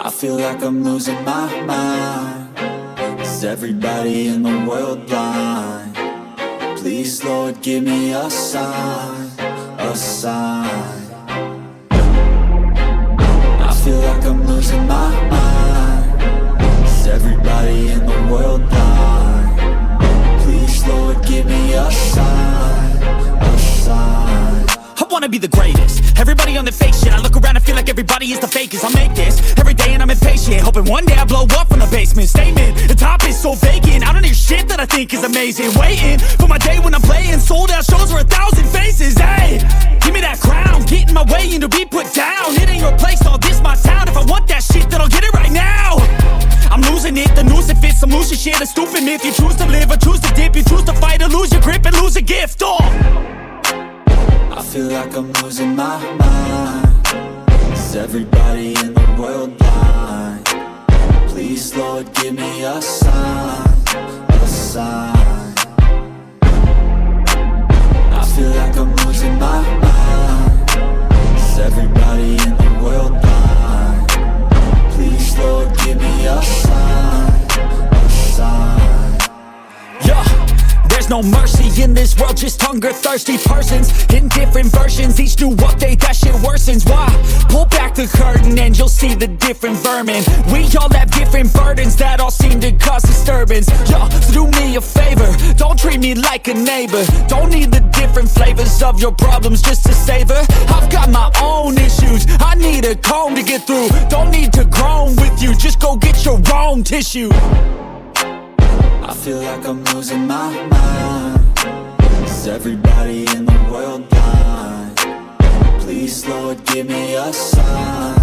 I feel like I'm losing my mind. Is everybody in the world blind? Please, Lord, give me a sign, a sign. I feel like I'm losing my mind. Is everybody in the world blind? Please, Lord, give me a sign, a sign. I wanna be the greatest. Everybody on the fake shit. I look around and feel like everybody is the fakest. I make this every day and I'm impatient, hoping one day I blow up from the basement. Statement, the top is so vacant. I don't hear shit that I think is amazing. Waiting for my day when I'm playing sold out shows for 1,000 faces. Hey, give me that crown, get in my way and to be put down. It ain't your place, all this my town. If I want that shit, then I'll get it right now. I'm losing it, the noose it fits. I'm losing shit, a stupid myth. You choose to live or choose to dip. You choose to fight or lose your grip and lose a gift. I feel like I'm losing my mind. Is everybody in the world blind? Please, Lord, give me a sign, a sign. I feel like I'm losing my mind. Is everybody in the world blind? Please, Lord, give me a sign, a sign. Yeah. There's no mercy in this world, just hunger-thirsty persons in different versions. Each new update, that shit worsens. Why? Pull back the curtain and you'll see the different vermin. We all have different burdens that all seem to cause disturbance. Yo, so do me a favor, don't treat me like a neighbor. Don't need the different flavors of your problems just to savor. I've got my own issues, I need a comb to get through. Don't need to groan with you, just go get your own tissue. I feel like I'm losing my mind. Is everybody in the world blind? Please, Lord, give me a sign,